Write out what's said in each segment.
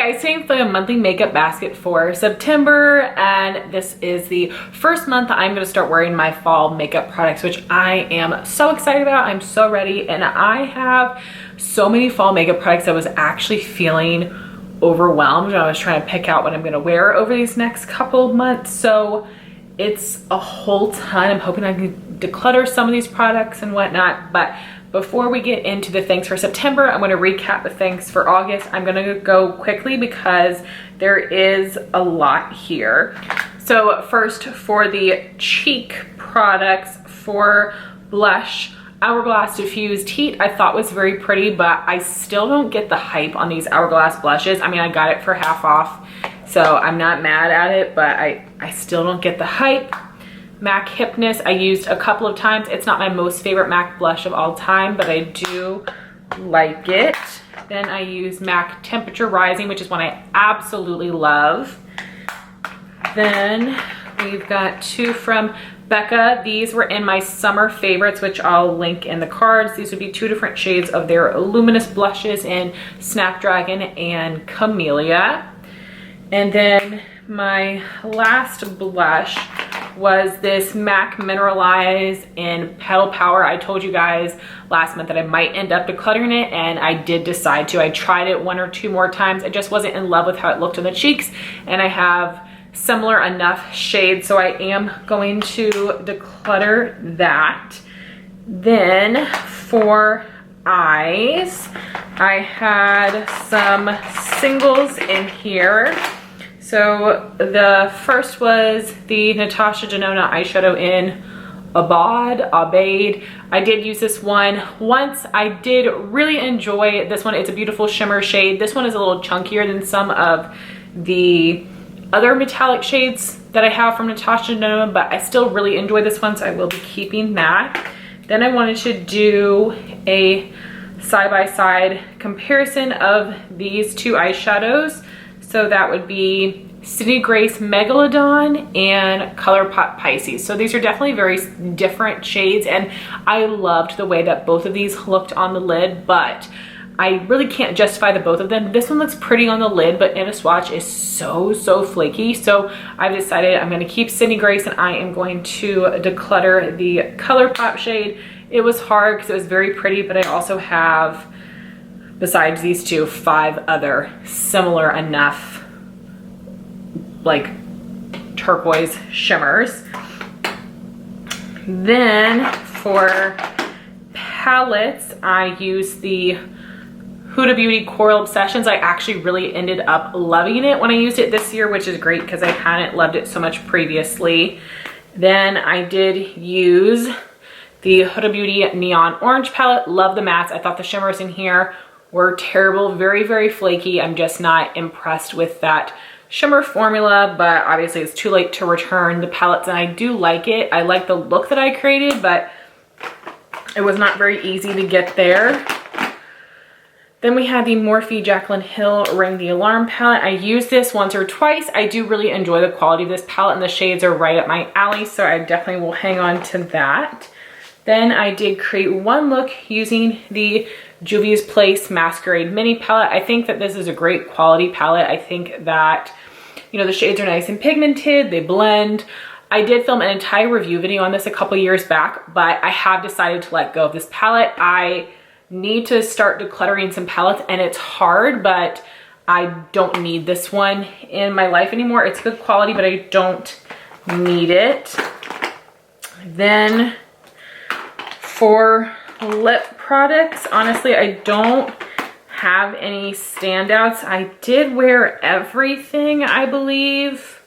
guys, today I'm filling a monthly makeup basket for September, and this is the first month I'm going to start wearing my fall makeup products, which I am so excited about. I'm so ready, and I have so many fall makeup products. I was actually feeling overwhelmed when I was trying to pick out what I'm going to wear over these next couple of months, so it's a whole ton. I'm hoping I can declutter some of these products and whatnot, but before we get into the things for September, I'm going to recap the things for August. I'm going to go quickly because there is a lot here. So first, for the cheek products, for blush, Hourglass Diffused Heat I thought was very pretty, but I still don't get the hype on these Hourglass blushes. I mean, I got it for half off, so I'm not mad at it, but I still don't get the hype. MAC Hypness I used a couple of times. It's not my most favorite MAC blush of all time, but I do like it. Then I use MAC Temperature Rising, which is one I absolutely love. Then we've got two from Becca. These were in my summer favorites, which I'll link in the cards. These would be two different shades of their luminous blushes in Snapdragon and Camellia. And then my last blush was this MAC Mineralize in Petal Power. I told you guys last month that I might end up decluttering it, and I did decide to. I tried it one or two more times. I just wasn't in love with how it looked on the cheeks, and I have similar enough shades, so I am going to declutter that. Then for eyes, I had some singles in here. So the first was the Natasha Denona eyeshadow in Abade. I did use this one once. I did really enjoy this one. It's a beautiful shimmer shade. This one is a little chunkier than some of the other metallic shades that I have from Natasha Denona, but I still really enjoy this one, so I will be keeping that. Then I wanted to do a side-by-side comparison of these two eyeshadows. So that would be Sydney Grace Megalodon and ColourPop Pisces. So these are definitely very different shades, and I loved the way that both of these looked on the lid, but I really can't justify the both of them. This one looks pretty on the lid, but in a swatch is so flaky. So I've decided I'm going to keep Sydney Grace, and I am going to declutter the ColourPop shade. It was hard because it was very pretty, but I also have, besides these two, 5 other similar enough like turquoise shimmers. Then for palettes, I use the Huda Beauty Coral Obsessions. I actually really ended up loving it when I used it this year, which is great because I hadn't loved it so much previously. Then I did use the Huda Beauty Neon Orange palette. Love the mattes. I thought the shimmers in here were terrible, very flaky. I'm just not impressed with that shimmer formula, but obviously it's too late to return the palettes, and I do like it. I like the look that I created, but it was not very easy to get there. Then we have the Morphe Jaclyn Hill Ring the Alarm palette. I used this once or twice. I do really enjoy the quality of this palette, and the shades are right up my alley, so I definitely will hang on to that. Then I did create one look using the Juvia's Place Masquerade Mini palette. I think that this is a great quality palette. I think that, you know, the shades are nice and pigmented, they blend. I did film an entire review video on this a couple years back, but I have decided to let go of this palette. I need to start decluttering some palettes, and it's hard, but I don't need this one in my life anymore. It's good quality, but I don't need it. Then for lip products, honestly, I don't have any standouts. I did wear everything, I believe.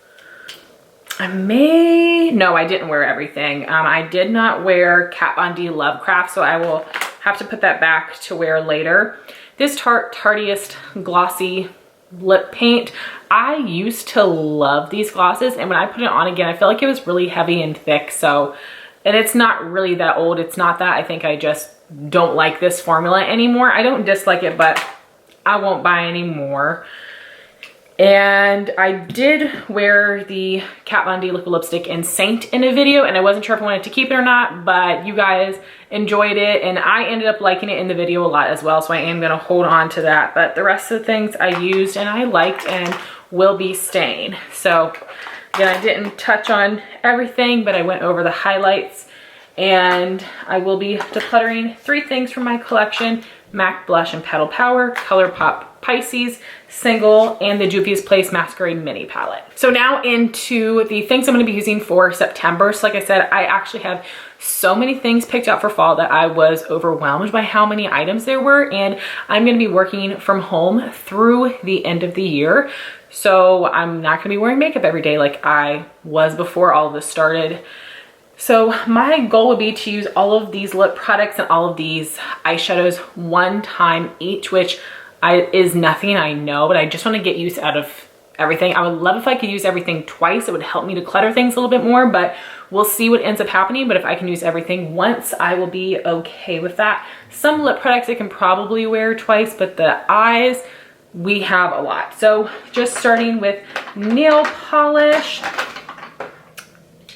No, I didn't wear everything. I did not wear Kat Von D Lovecraft, so I will have to put that back to wear later. This Tarteist Glossy Lip Paint, I used to love these glosses, and when I put it on again, I felt like it was really heavy and thick, so, and it's not really that old. It's not that. I think I just don't like this formula anymore. I don't dislike it, but I won't buy any more. And I did wear the Kat Von D liquid lipstick in Saint in a video, and I wasn't sure if I wanted to keep it or not, but you guys enjoyed it and I ended up liking it in the video a lot as well, so I am gonna hold on to that. But the rest of the things I used and I liked and will be staying. So again, I didn't touch on everything, but I went over the highlights, and I will be decluttering 3 things from my collection: MAC Blush and Petal Power, ColourPop Pisces single, and the Juvia's Place Masquerade mini palette. So now into the things I'm going to be using for September. So like I said, I actually have so many things picked out for fall that I was overwhelmed by how many items there were, and I'm going to be working from home through the end of the year. So I'm not going to be wearing makeup every day like I was before all of this started. So my goal would be to use all of these lip products and all of these eyeshadows one time each, which is nothing, I know, but I just want to get use out of everything. I would love if I could use everything twice. It would help me declutter things a little bit more, but we'll see what ends up happening. But if I can use everything once, I will be okay with that. Some lip products I can probably wear twice, but the eyes, we have a lot. So just starting with nail polish.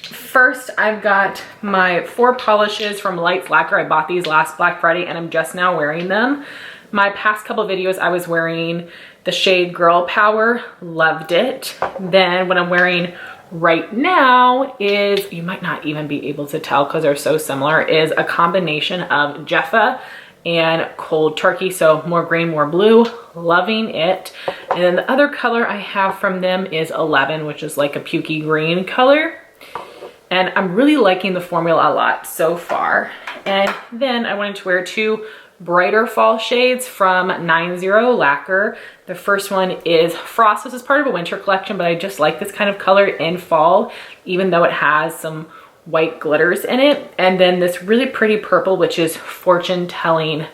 First, I've got my 4 polishes from Lights Lacquer. I bought these last Black Friday and I'm just now wearing them. My past couple videos, I was wearing the shade Girl Power, loved it. Then what I'm wearing right now is, you might not even be able to tell because they're so similar, is a combination of Jefa and Cold Turkey. So more green, more blue, loving it. And then the other color I have from them is 11, which is like a pukey green color. And I'm really liking the formula a lot so far. And then I wanted to wear 2 brighter fall shades from 90 Lacquer. The first one is Frost. This is part of a winter collection, but I just like this kind of color in fall, even though it has some white glitters in it. And then this really pretty purple, which is Fortune Telling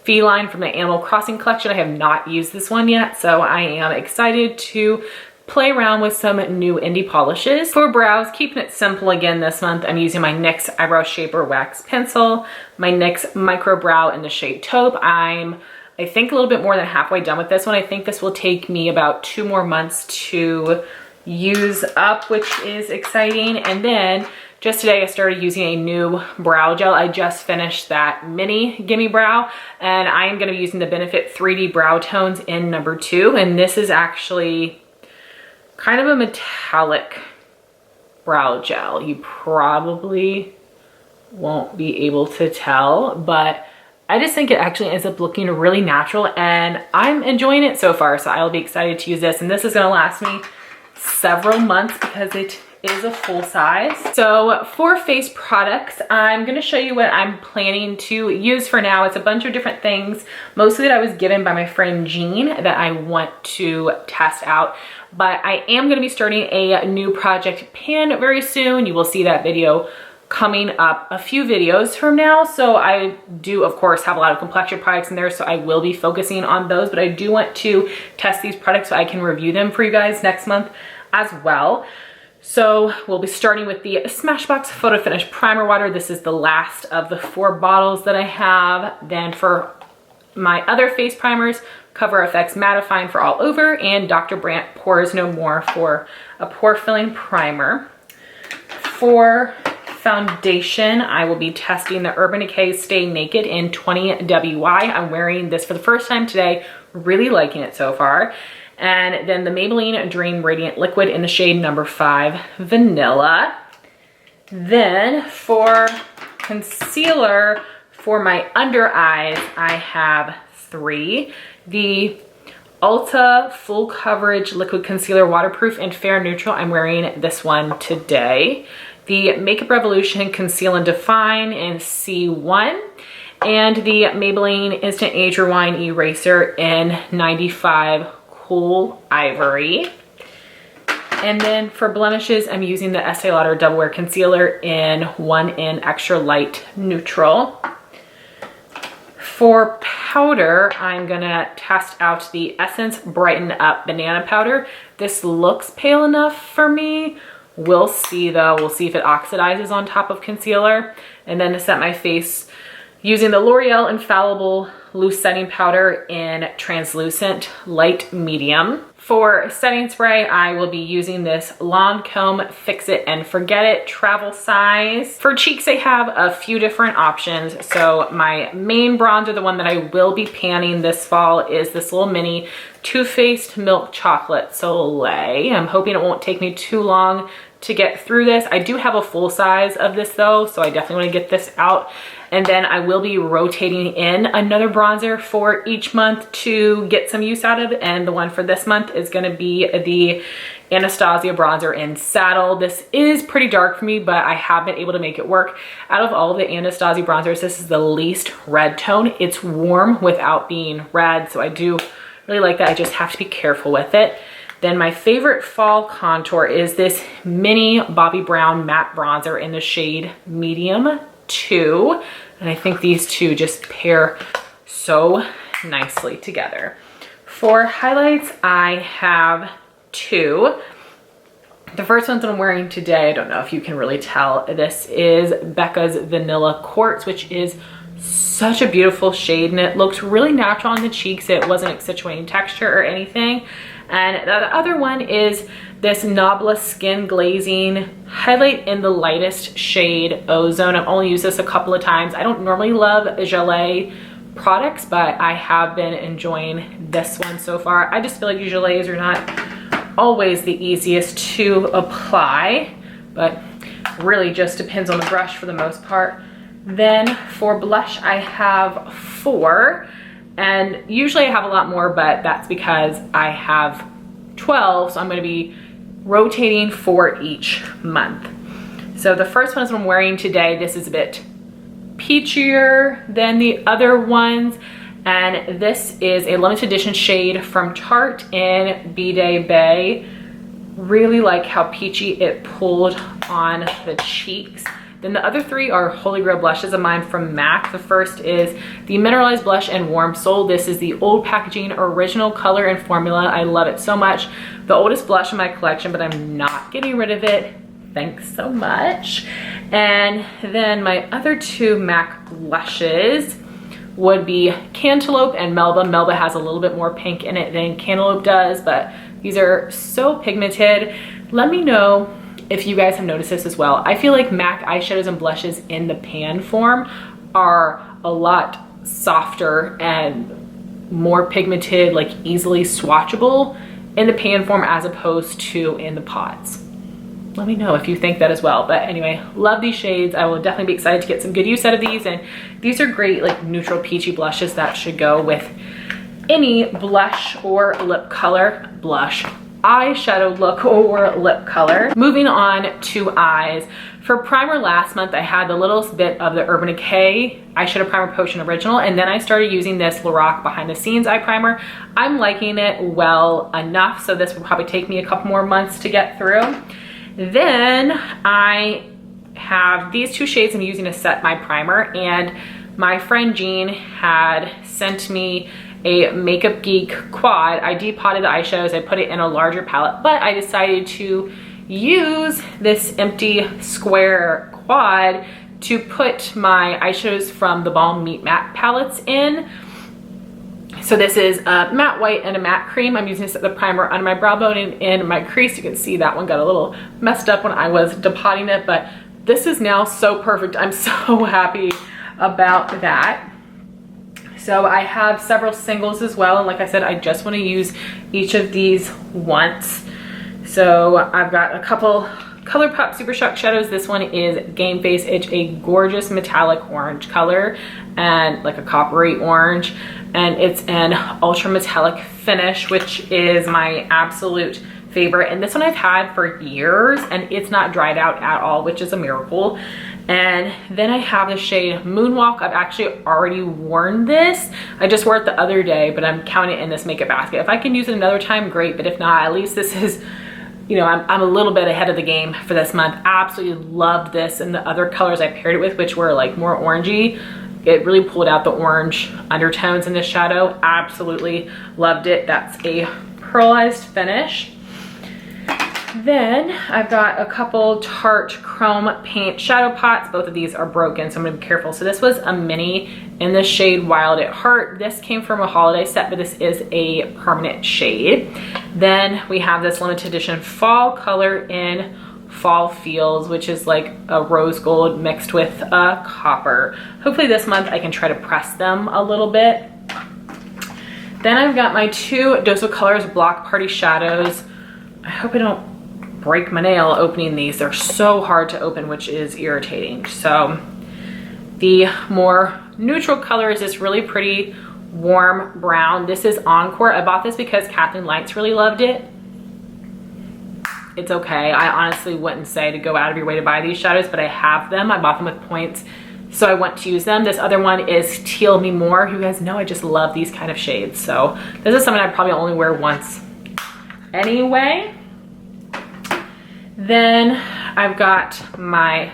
Feline from the Animal Crossing collection. I have not used this one yet, so I am excited to play around with some new indie polishes. For brows, keeping it simple again this month, I'm using my NYX Eyebrow Shaper Wax Pencil, my NYX Micro Brow in the shade Taupe. I think a little bit more than halfway done with this one. I think this will take me about 2 more months to use up, which is exciting. And then just today I started using a new brow gel. I just finished that mini Gimme Brow, and I am gonna be using the Benefit 3D Brow Tones in number 2. And this is actually kind of a metallic brow gel. You probably won't be able to tell, but I just think it actually ends up looking really natural and I'm enjoying it so far. So I'll be excited to use this, and this is gonna last me several months because it is a full size. So for face products, I'm gonna show you what I'm planning to use for now. It's a bunch of different things, mostly that I was given by my friend Jean that I want to test out. But I am gonna be starting a new project pan very soon. You will see that video coming up a few videos from now. So I do, of course, have a lot of complexion products in there, so I will be focusing on those, but I do want to test these products so I can review them for you guys next month as well. So we'll be starting with the Smashbox Photo Finish Primer Water. This is the last of the 4 bottles that I have. Then for my other face primers, Cover FX Mattifying for All Over and Dr. Brandt Pores No More for a pore filling primer. For foundation, I will be testing the Urban Decay Stay Naked in 20 WY. I'm wearing this for the first time today, really liking it so far. And then the Maybelline Dream Radiant Liquid in the shade number 5 Vanilla. Then for concealer, for my under eyes, I have 3. The Ulta Full Coverage Liquid Concealer Waterproof and Fair Neutral. I'm wearing this one today. The Makeup Revolution Conceal and Define in C1. And the Maybelline Instant Age Rewind Eraser in 95 Cool Ivory. And then for blemishes, I'm using the Estee Lauder Double Wear Concealer in 1N Extra Light Neutral. For powder, I'm gonna test out the Essence Brighten Up Banana Powder. This looks pale enough for me. We'll see though. We'll see if it oxidizes on top of concealer. And then to set my face, using the L'Oreal Infallible loose setting powder in translucent light medium. For setting spray, I will be using this Lancome Fix It and Forget It travel size. For cheeks, I have a few different options. So my main bronzer, the one that I will be panning this fall, is this little mini Too Faced Milk Chocolate Soleil. I'm hoping it won't take me too long to get through this. I do have a full size of this though, so I definitely want to get this out. And then I will be rotating in another bronzer for each month to get some use out of it. And the one for this month is going to be the Anastasia bronzer in Saddle. This is pretty dark for me, but I have been able to make it work. Out of all of the Anastasia bronzers, this is the least red tone. It's warm without being red, so I do really like that. I just have to be careful with it. Then my favorite fall contour is this mini Bobbi Brown matte bronzer in the shade Medium 2. And I think these two just pair so nicely together. For highlights, I have two. The first one that I'm wearing today, I don't know if you can really tell, this is Becca's Vanilla Quartz, which is such a beautiful shade, and it looked really natural on the cheeks. It wasn't accentuating texture or anything. And the other one is this Nabla Skin Glazing highlight in the lightest shade Ozone. I've only used this a couple of times. I don't normally love Gelée products, but I have been enjoying this one so far. I just feel like Gelées are not always the easiest to apply, but really just depends on the brush for the most part. Then for blush, I have 4. And usually I have a lot more, but that's because I have 12, so I'm gonna be rotating 4 each month. So the first one is what I'm wearing today. This is a bit peachier than the other ones. And this is a limited edition shade from Tarte in B-Day Bay. Really like how peachy it pulled on the cheeks. Then the other 3 are Holy Grail blushes of mine from MAC. The first is the Mineralized Blush in Warm Soul. This is the old packaging, original color and formula. I love it so much. The oldest blush in my collection, but I'm not getting rid of it. Thanks so much. And then my other 2 MAC blushes would be Cantaloupe and Melba. Melba has a little bit more pink in it than Cantaloupe does, but these are so pigmented. Let me know if you guys have noticed this as well. I feel like MAC eyeshadows and blushes in the pan form are a lot softer and more pigmented, like easily swatchable in the pan form as opposed to in the pots. Let me know if you think that as well. But anyway, love these shades. I will definitely be excited to get some good use out of these. And these are great like neutral peachy blushes that should go with any blush or lip color. Blush, eyeshadow look or lip color. Moving on to eyes. For primer last month, I had the littlest bit of the Urban Decay Eyeshadow Primer Potion Original, and then I started using this Lorac Behind the Scenes Eye Primer. I'm liking it well enough, so this will probably take me a couple more months to get through. Then I have these 2 shades I'm using to set my primer, and my friend Jean had sent me a Makeup Geek quad. I depotted the eyeshadows, I put it in a larger palette, but I decided to use this empty square quad to put my eyeshadows from the Balm Meet Matte palettes in. So this is a matte white and a matte cream. I'm using to set the primer on my brow bone and in my crease. You can see that one got a little messed up when I was depotting it, but this is now so perfect. I'm so happy about that. So I have several singles as well, and like I said, I just want to use each of these once. So I've got a couple ColourPop Super Shock shadows. This one is Game Face. It's a gorgeous metallic orange color and like a coppery orange, and it's an ultra metallic finish, which is my absolute favorite. And this one I've had for years and it's not dried out at all, which is a miracle. And then I have the shade Moonwalk. I've actually already worn this. I just wore it the other day, but I'm counting it in this makeup basket. If I can use it another time, great. But if not, at least this is, you know, I'm a little bit ahead of the game for this month. Absolutely loved this, and the other colors I paired it with, which were like more orangey. It really pulled out the orange undertones in this shadow. Absolutely loved it. That's a pearlized finish. Then I've got a couple Tarte Chrome Paint Shadow Pots. Both of these are broken, so I'm gonna be careful. So this was a mini in the shade Wild at Heart. This came from a holiday set, but this is a permanent shade. Then we have this limited edition fall color in Fall Fields, which is like a rose gold mixed with a copper. Hopefully this month I can try to press them a little bit. Then I've got my two Dose of Colors Block Party Shadows. I hope I don't break my nail opening these. They're so hard to open, which is irritating. So the more neutral color is this really pretty warm brown. This is Encore. I bought this because Kathleen Lights really loved it. It's okay. I honestly wouldn't say to go out of your way to buy these shadows, but I have them. I bought them with points, so I want to use them. This other one is Teal Me More. You guys know I just love these kind of shades. So this is something I probably only wear once anyway. Then I've got my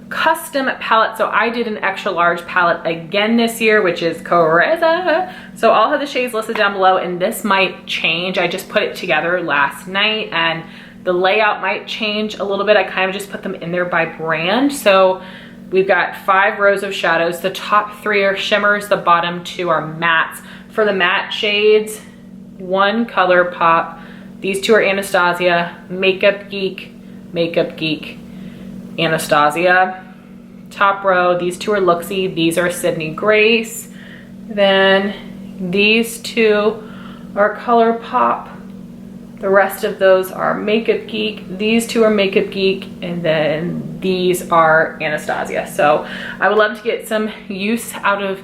custom palette. So I did an extra large palette again this year, which is Careza. So I'll have the shades listed down below, and this might change. I just put it together last night and the layout might change a little bit. I kind of just put them in there by brand. So we've got 5 rows of shadows. The top 3 are shimmers, the bottom 2 are mattes. For the matte shades, 1 ColourPop. These 2 are Anastasia, Makeup Geek, Anastasia. Top row, these 2 are Luxie, these are Sydney Grace. Then these 2 are ColourPop. The rest of those are Makeup Geek. These 2 are Makeup Geek, and then these are Anastasia. So I would love to get some use out of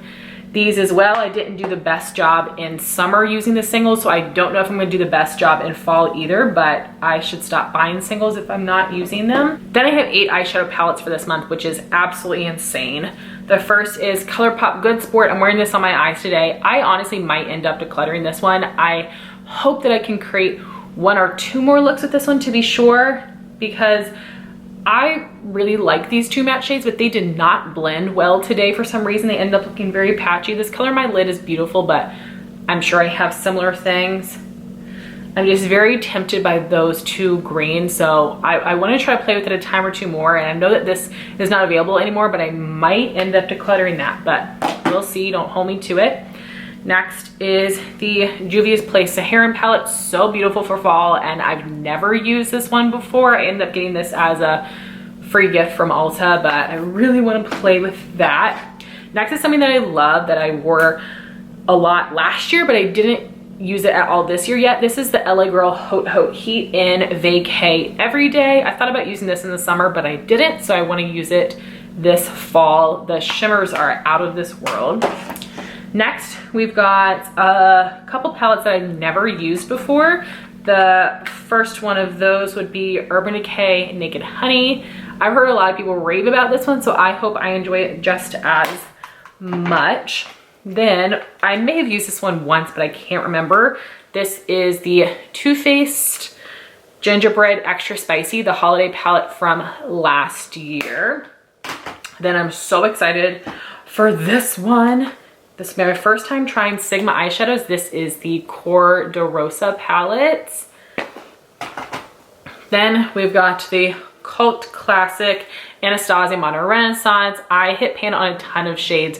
these as well. I didn't do the best job in summer using the singles, so I don't know if I'm gonna do the best job in fall either, but I should stop buying singles if I'm not using them. Then I have 8 eyeshadow palettes for this month, which is absolutely insane. The first is ColourPop Good Sport. I'm wearing this on my eyes today. I honestly might end up decluttering this one. I hope that I can create 1 or 2 more looks with this one to be sure, because I really like these 2 matte shades, but they did not blend well today for some reason. They ended up looking very patchy. This color in my lid is beautiful, but I'm sure I have similar things. I'm just very tempted by those 2 greens, so I want to try to play with it a time or 2 more, and I know that this is not available anymore, but I might end up decluttering that, but we'll see. Don't hold me to it. Next is the Juvia's Place Saharan palette. So beautiful for fall, and I've never used this one before. I ended up getting this as a free gift from Ulta, but I really want to play with that. Next is something that I love that I wore a lot last year, but I didn't use it at all this year yet. This is the LA Girl Haute Haute Heat in Vacay Everyday. I thought about using this in the summer, but I didn't, so I want to use it this fall. The shimmers are out of this world. Next, we've got a couple palettes that I've never used before. The first one of those would be Urban Decay Naked Honey. I've heard a lot of people rave about this one, so I hope I enjoy it just as much. Then, I may have used this one once, but I can't remember. This is the Too Faced Gingerbread Extra Spicy, the holiday palette from last year. Then I'm so excited for this one. This is my first time trying Sigma eyeshadows. This is the Core de Rosa palettes. Then we've got the Cult Classic Anastasia Modern Renaissance. I hit pan on a ton of shades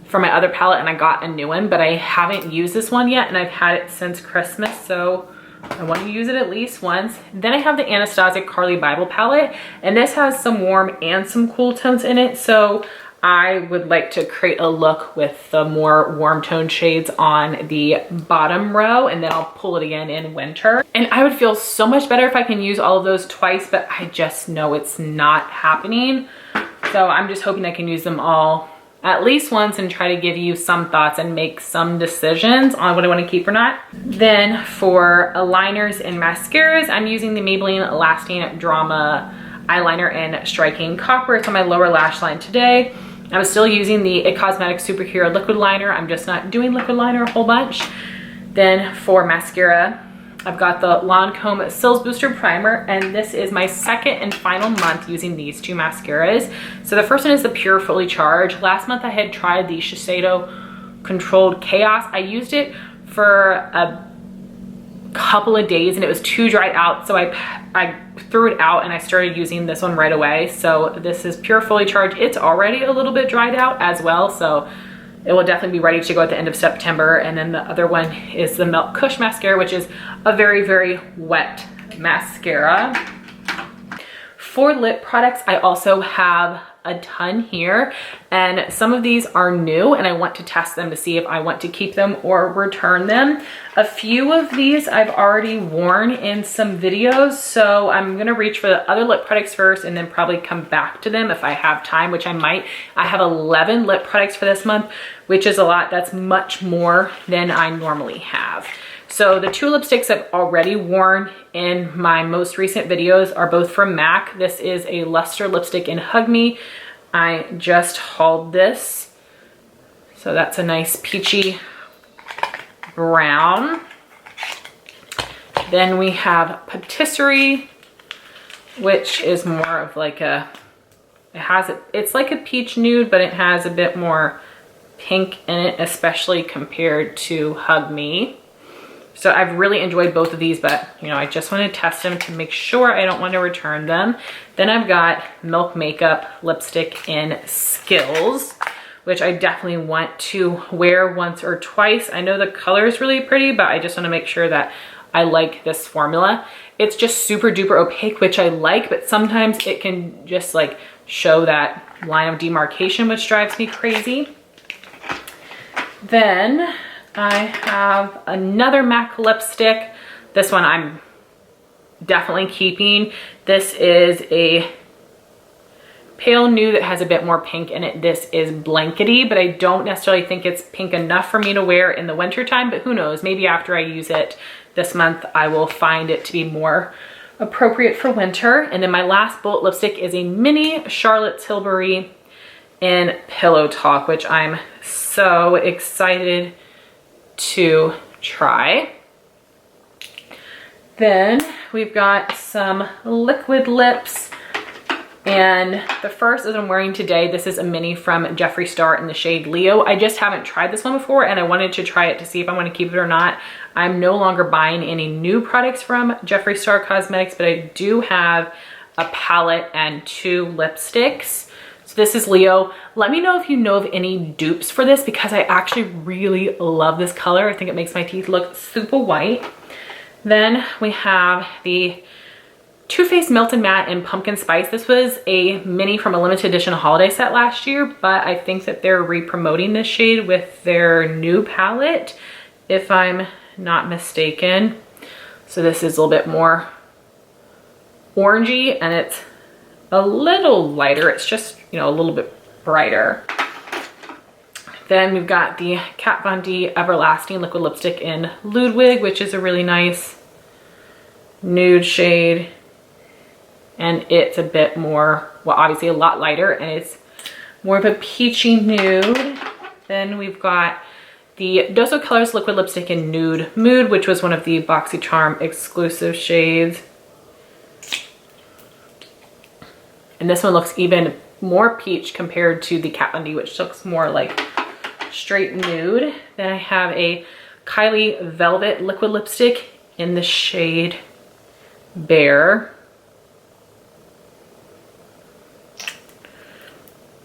for my other palette, and I got a new one, but I haven't used this one yet, and I've had it since Christmas, so I want to use it at least once. Then I have the Anastasia Carly Bible palette, and this has some warm and some cool tones in it, so I would like to create a look with the more warm tone shades on the bottom row, and then I'll pull it again in winter. And I would feel so much better if I can use all of those twice, but I just know it's not happening. So I'm just hoping I can use them all at least once and try to give you some thoughts and make some decisions on what I want to keep or not. Then for aligners and mascaras, I'm using the Maybelline Lasting Drama eyeliner in Striking Copper. It's on my lower lash line today. I'm still using the It Cosmetics Superhero liquid liner. I'm just not doing liquid liner a whole bunch. Then for mascara, I've got the Lancome Sills Booster Primer, and this is my second and final month using these 2 mascaras. So the first one is the Pure Fully Charged. Last month I had tried the Shiseido Controlled Chaos. I used it for couple of days and it was too dried out, so I threw it out and I started using this one right away. So this is Pure Fully Charged. It's already a little bit dried out as well, so it will definitely be ready to go at the end of September. And then the other one is the Milk Kush mascara, which is a very, very wet mascara. For lip products, I also have a ton here, and some of these are new and I want to test them to see if I want to keep them or return them. A few of these I've already worn in some videos, so I'm gonna reach for the other lip products first and then probably come back to them if I have time, which I might. I have 11 lip products for this month, which is a lot. That's much more than I normally have. So the two lipsticks I've already worn in my most recent videos are both from MAC. This is a Luster lipstick in Hug Me. I just hauled this. So that's a nice peachy brown. Then we have Patisserie, which is more of like it's like a peach nude, but it has a bit more pink in it, especially compared to Hug Me. So I've really enjoyed both of these, but you know, I just want to test them to make sure I don't want to return them. Then I've got Milk Makeup lipstick in Skills, which I definitely want to wear once or twice. I know the color is really pretty, but I just want to make sure that I like this formula. It's just super duper opaque, which I like, but sometimes it can just like show that line of demarcation, which drives me crazy. Then I have another MAC lipstick. This one I'm definitely keeping. This is a pale nude that has a bit more pink in it. This is Blankety, but I don't necessarily think it's pink enough for me to wear in the winter time, but who knows, maybe after I use it this month, I will find it to be more appropriate for winter. And then my last bullet lipstick is a mini Charlotte Tilbury in Pillow Talk, which I'm so excited to try. Then we've got some liquid lips, and the first is I'm wearing today. This is a mini from Jefree Star in the shade Leo. I just haven't tried this one before and I wanted to try it to see if I want to keep it or not. I'm no longer buying any new products from Jefree Star Cosmetics, but I do have a palette and 2 lipsticks. So this is Leo. Let me know if you know of any dupes for this, because I actually really love this color. I think it makes my teeth look super white. Then we have the Too Faced Melted Matte in Pumpkin Spice. This was a mini from a limited edition holiday set last year, but I think that they're re-promoting this shade with their new palette, if I'm not mistaken. So this is a little bit more orangey and it's a little lighter. It's just, you know, a little bit brighter. Then we've got the Kat Von D Everlasting liquid lipstick in Ludwig, which is a really nice nude shade. And it's a bit more, well, obviously a lot lighter, and it's more of a peachy nude. Then we've got the Dose of Colors liquid lipstick in Nude Mood, which was one of the BoxyCharm exclusive shades. And this one looks even more peach compared to the Kat Von D, which looks more like straight nude. Then I have a Kylie Velvet liquid lipstick in the shade Bear,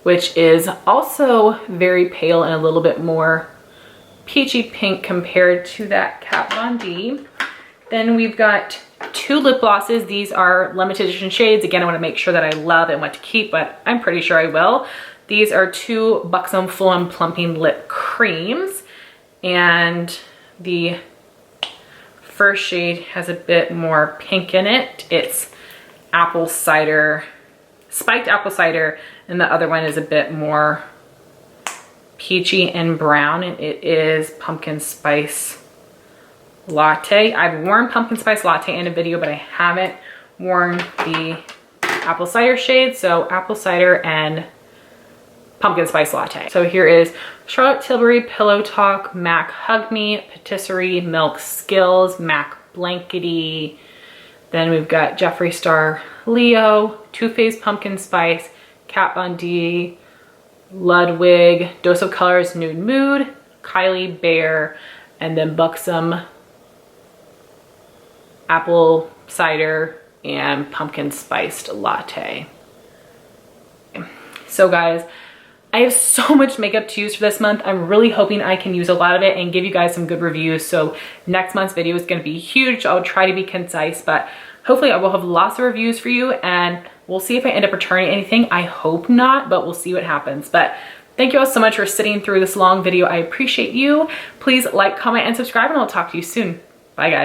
which is also very pale and a little bit more peachy pink compared to that Kat Von D. Then we've got 2 lip glosses. These are limited edition shades. Again, I want to make sure that I love and want to keep, but I'm pretty sure I will. These are 2 Buxom Full On Plumping Lip Creams, and the first shade has a bit more pink in it. It's apple cider, spiked apple cider, and the other one is a bit more peachy and brown, and it is Pumpkin Spice Latte. I've worn Pumpkin Spice Latte in a video, but I haven't worn the apple cider shade. So apple cider and Pumpkin Spice Latte. So here is Charlotte Tilbury Pillow Talk, MAC Hug Me, Patisserie Milk Skills, MAC Blankety. Then we've got Jefree Star Leo, Too Faced Pumpkin Spice, Kat Von D, Ludwig, Dose of Colors Nude Mood, Kylie Bear, and then Buxom apple cider and pumpkin spiced latte. So guys, I have so much makeup to use for this month. I'm really hoping I can use a lot of it and give you guys some good reviews. So next month's video is going to be huge. I'll try to be concise, but hopefully I will have lots of reviews for you, and we'll see if I end up returning anything. I hope not, but we'll see what happens. But thank you all so much for sitting through this long video. I appreciate you. Please like, comment, and subscribe, and I'll talk to you soon. Bye guys.